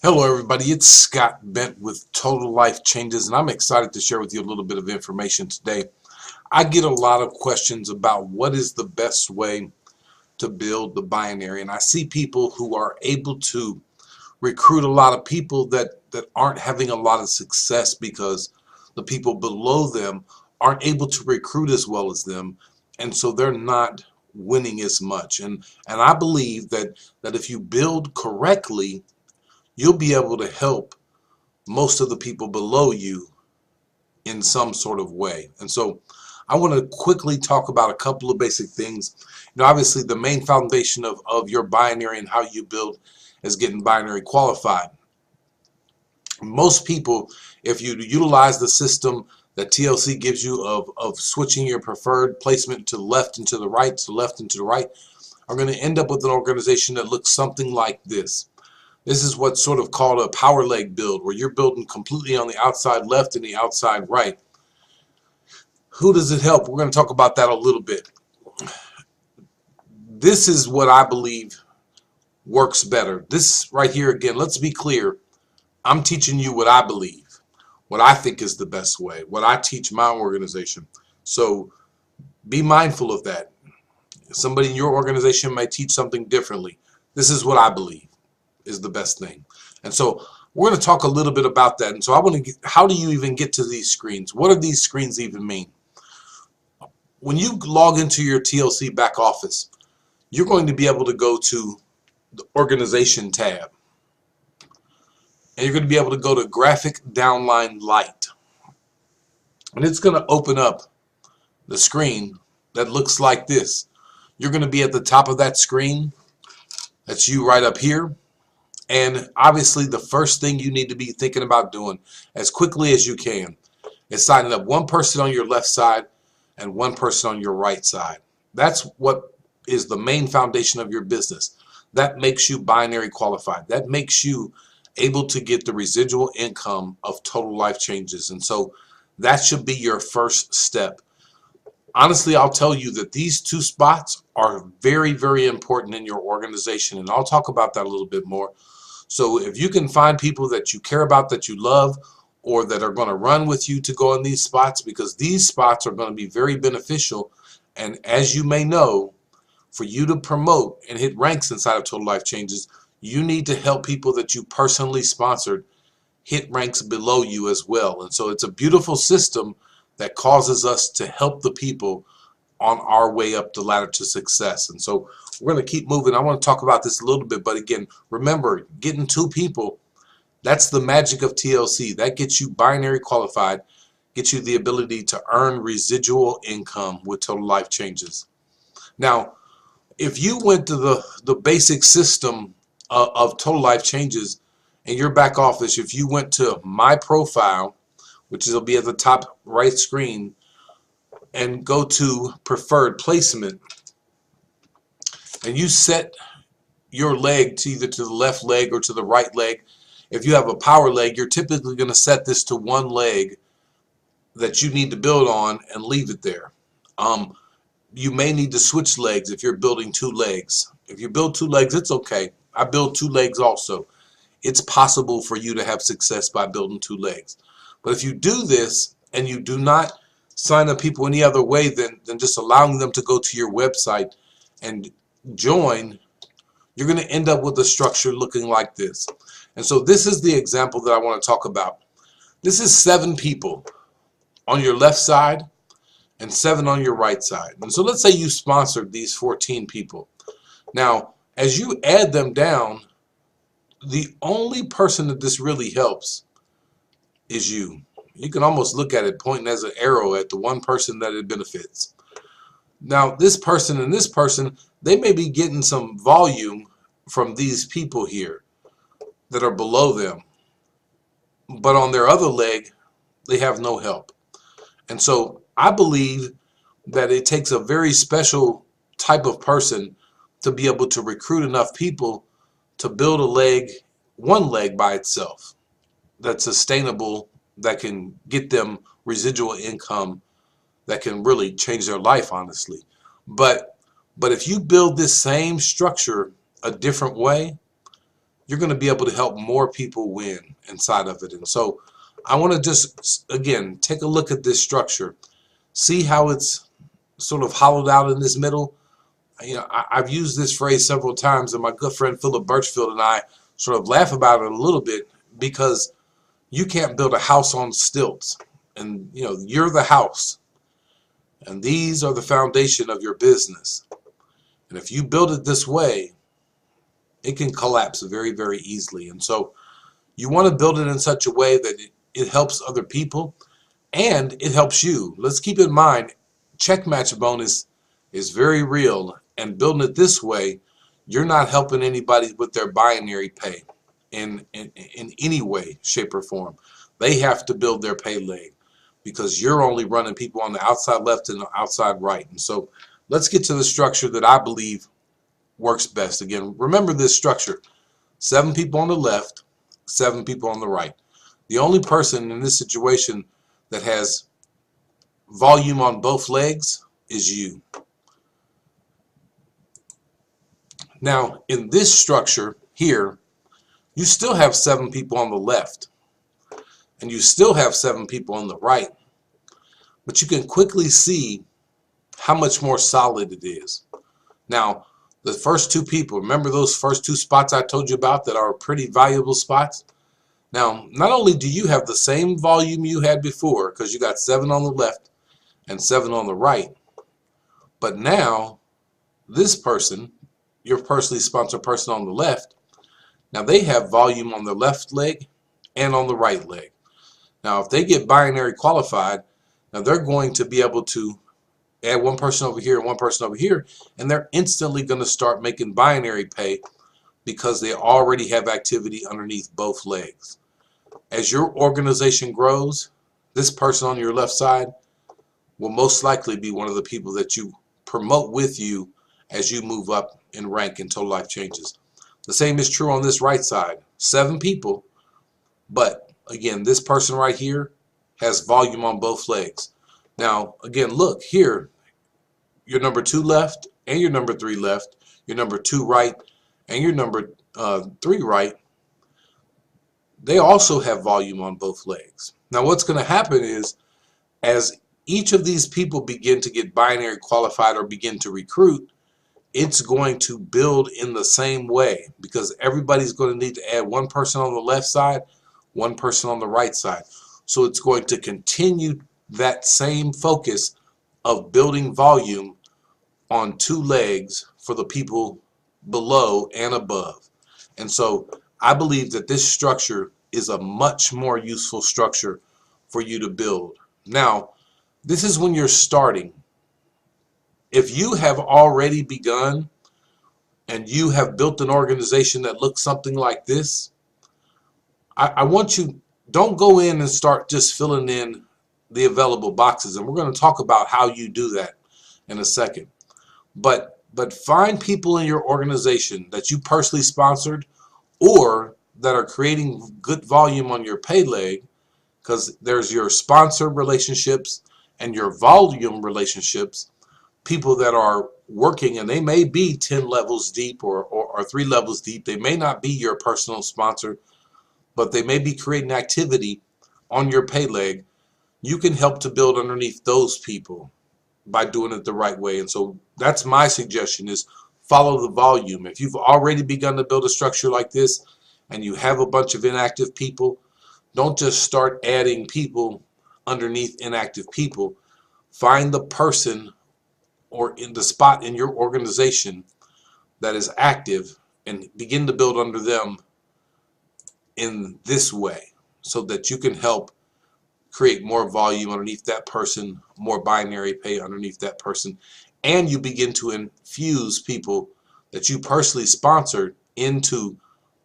Hello everybody, it's Scott Bent with Total Life Changes, and I'm excited to share with you a little bit of information today. I get a lot of questions about what is the best way to build the binary, and I see people who are able to recruit a lot of people that aren't having a lot of success because the people below them aren't able to recruit as well as them, and so they're not winning as much. And I believe that if you build correctly, you'll be able to help most of the people below you in some sort of way. And so I want to quickly talk about a couple of basic things. Obviously the main foundation of your binary and how you build is getting binary qualified. Most people, if you utilize the system that TLC gives you of switching your preferred placement to the left and to the right, to the left and to the right, are going to end up with an organization that looks something like this. This is what's sort of called a power leg build, where you're building completely on the outside left and the outside right. Who does it help? We're going to talk about that a little bit. This is what I believe works better. This right here, again, let's be clear. I'm teaching you what I believe, what I think is the best way, what I teach my organization. So be mindful of that. Somebody in your organization may teach something differently. This is what I believe is the best thing. And so we're going to talk a little bit about that. And so I want to get, how do you even get to these screens? What do these screens even mean? When you log into your TLC back office, you're going to be able to go to the organization tab. And you're going to be able to go to graphic downline light. And it's going to open up the screen that looks like this. You're going to be at the top of that screen. That's you right up here. And obviously the first thing you need to be thinking about doing as quickly as you can is signing up one person on your left side and one person on your right side. That's what is the main foundation of your business. That makes you binary qualified. That makes you able to get the residual income of Total Life Changes. And so that should be your first step. Honestly, I'll tell you that these two spots are very, very important in your organization, and I'll talk about that a little bit more. So if you can find people that you care about, that you love, or that are going to run with you to go in these spots, because these spots are going to be very beneficial. And as you may know, for you to promote and hit ranks inside of Total Life Changes, you need to help people that you personally sponsored hit ranks below you as well. And so it's a beautiful system that causes us to help the people on our way up the ladder to success. And so we're going to keep moving. I want to talk about this a little bit, but again, remember, getting two people, that's the magic of TLC. That gets you binary qualified, gets you the ability to earn residual income with Total Life Changes. Now, if you went to the basic system of Total Life Changes in your back office, if you went to My Profile, which will be at the top right screen, and go to Preferred Placement, and you set your leg to either to the left leg or to the right leg. If you have a power leg, you're typically going to set this to one leg that you need to build on and leave it there. You may need to switch legs if you're building two legs. If you build two legs, it's okay. I build two legs also. It's possible for you to have success by building two legs. But if you do this and you do not sign up people any other way than just allowing them to go to your website and join, you're going to end up with a structure looking like this. And so this is the example that I want to talk about. This is 7 people on your left side and 7 on your right side. And so let's say you sponsored these 14 people. Now, as you add them down, the only person that this really helps is you. You can almost look at it pointing as an arrow at the one person that it benefits. Now, this person and this person, they may be getting some volume from these people here that are below them, but on their other leg, they have no help. And so I believe that it takes a very special type of person to be able to recruit enough people to build a leg, one leg by itself, that's sustainable, that can get them residual income, that can really change their life, honestly. But if you build this same structure a different way, you're going to be able to help more people win inside of it. And so I want to just, again, take a look at this structure. See how it's sort of hollowed out in this middle? I've used this phrase several times, and my good friend Philip Birchfield and I sort of laugh about it a little bit, because you can't build a house on stilts. And, you're the house. And these are the foundation of your business. And if you build it this way, it can collapse very, very easily. And so you want to build it in such a way that it helps other people and it helps you. Let's keep in mind, check match bonus is very real. And building it this way, you're not helping anybody with their binary pay in any way, shape, or form. They have to build their pay leg, because you're only running people on the outside left and the outside right. And so let's get to the structure that I believe works best. Again, remember this structure: 7 people on the left, 7 people on the right. The only person in this situation that has volume on both legs is you. Now, in this structure here, you still have 7 people on the left, and you still have 7 people on the right, but you can quickly see how much more solid it is. Now, the first 2 people, remember those first 2 spots I told you about that are pretty valuable spots? Now, not only do you have the same volume you had before, because you got 7 on the left and 7 on the right, but now this person, your personally sponsored person on the left, now they have volume on the left leg and on the right leg. Now, if they get binary qualified, now they're going to be able to add one person over here and one person over here, and they're instantly going to start making binary pay because they already have activity underneath both legs. As your organization grows, this person on your left side will most likely be one of the people that you promote with you as you move up in rank in Total Life Changes. The same is true on this right side. 7 people, but again, this person right here has volume on both legs. Now, again, look here, your number 2 left and your number 3 left, your number 2 right and your number 3 right, they also have volume on both legs. Now, what's going to happen is, as each of these people begin to get binary qualified or begin to recruit, it's going to build in the same way, because everybody's going to need to add one person on the left side, one person on the right side. So it's going to continue that same focus of building volume on 2 legs for the people below and above. And so I believe that this structure is a much more useful structure for you to build. Now, this is when you're starting. If you have already begun and you have built an organization that looks something like this, I want you, don't go in and start just filling in the available boxes. And we're going to talk about how you do that in a second. But find people in your organization that you personally sponsored or that are creating good volume on your pay leg, because there's your sponsor relationships and your volume relationships, people that are working, and they may be 10 levels deep or 3 levels deep. They may not be your personal sponsor, but they may be creating activity on your pay leg. You can help to build underneath those people by doing it the right way. And so that's my suggestion, is follow the volume. If you've already begun to build a structure like this and you have a bunch of inactive people, don't just start adding people underneath inactive people. Find the person or in the spot in your organization that is active and begin to build under them in this way, so that you can help create more volume underneath that person, more binary pay underneath that person, and you begin to infuse people that you personally sponsored into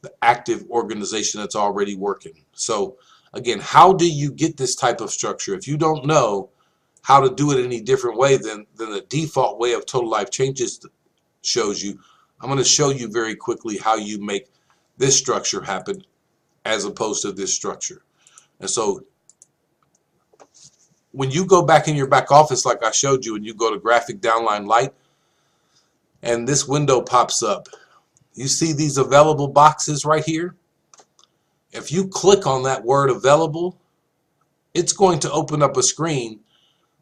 the active organization that's already working. So again, how do you get this type of structure? If you don't know how to do it any different way than the default way of Total Life Changes shows you, I'm going to show you very quickly how you make this structure happen as opposed to this structure. And so when you go back in your back office like I showed you, and you go to graphic downline light and this window pops up, You see these available boxes right here? If you click on that word available, it's going to open up a screen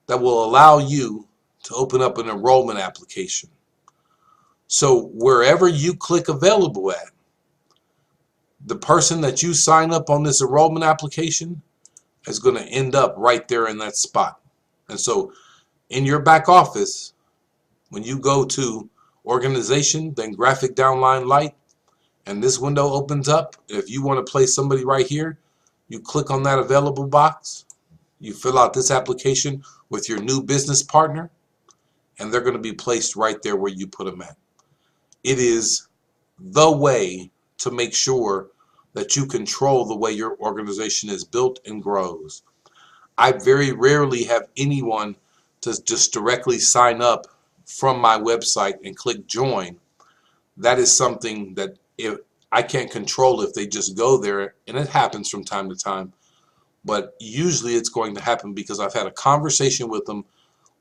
that will allow you to open up an enrollment application. So wherever you click available at, the person that you sign up on this enrollment application is going to end up right there in that spot. And so in your back office, when you go to organization, then graphic downline light, and this window opens up, if you want to place somebody right here, you click on that available box, you fill out this application with your new business partner, and they're going to be placed right there where you put them at. It is the way to make sure that you control the way your organization is built and grows. I very rarely have anyone to just directly sign up from my website and click join. That is something that if I can't control if they just go there, and it happens from time to time, but usually it's going to happen because I've had a conversation with them.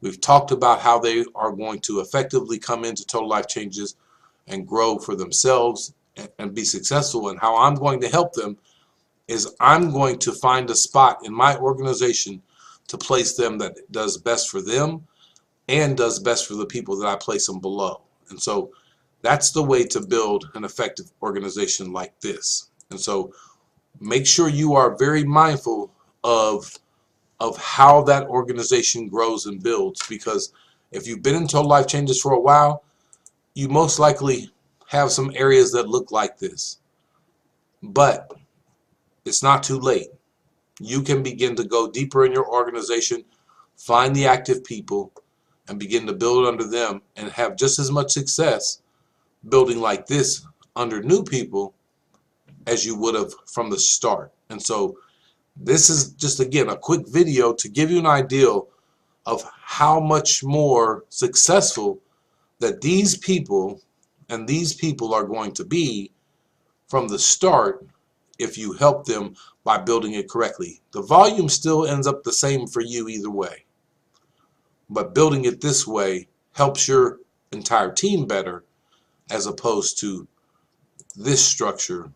We've talked about how they are going to effectively come into Total Life Changes and grow for themselves and be successful, and how I'm going to help them is I'm going to find a spot in my organization to place them that does best for them and does best for the people that I place them below. And so that's the way to build an effective organization like this. And so make sure you are very mindful of how that organization grows and builds, because if you've been in Total Life Changes for a while, you most likely have some areas that look like this. But it's not too late. You can begin to go deeper in your organization, find the active people, and begin to build under them and have just as much success building like this under new people as you would have from the start. And so this is just, again, a quick video to give you an idea of how much more successful that these people and these people are going to be from the start if you help them by building it correctly. The volume still ends up the same for you either way, but building it this way helps your entire team better, as opposed to this structure,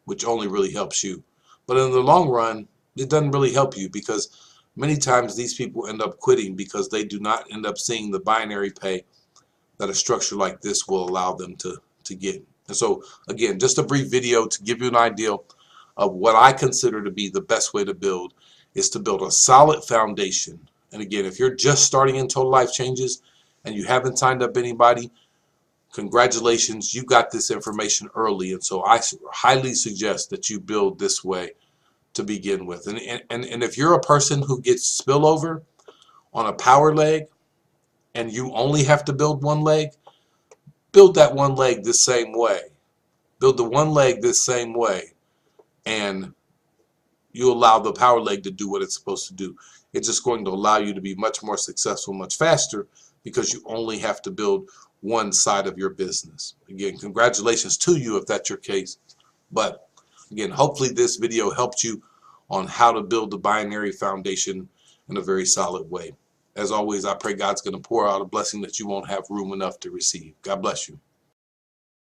which only really helps you. But in the long run, it doesn't really help you, because many times these people end up quitting because they do not end up seeing the binary pay that a structure like this will allow them to get. And so again, just a brief video to give you an idea of what I consider to be the best way to build, is to build a solid foundation. And again, if you're just starting in Total Life Changes and you haven't signed up anybody, congratulations, you got this information early. And so I highly suggest that you build this way to begin with. And if you're a person who gets spillover on a power leg and you only have to build one leg, build that one leg the same way. Build the one leg this same way, and you allow the power leg to do what it's supposed to do. It's just going to allow you to be much more successful, much faster, because you only have to build one side of your business. Again, congratulations to you if that's your case. But again, hopefully this video helped you on how to build the binary foundation in a very solid way. As always, I pray God's going to pour out a blessing that you won't have room enough to receive. God bless you.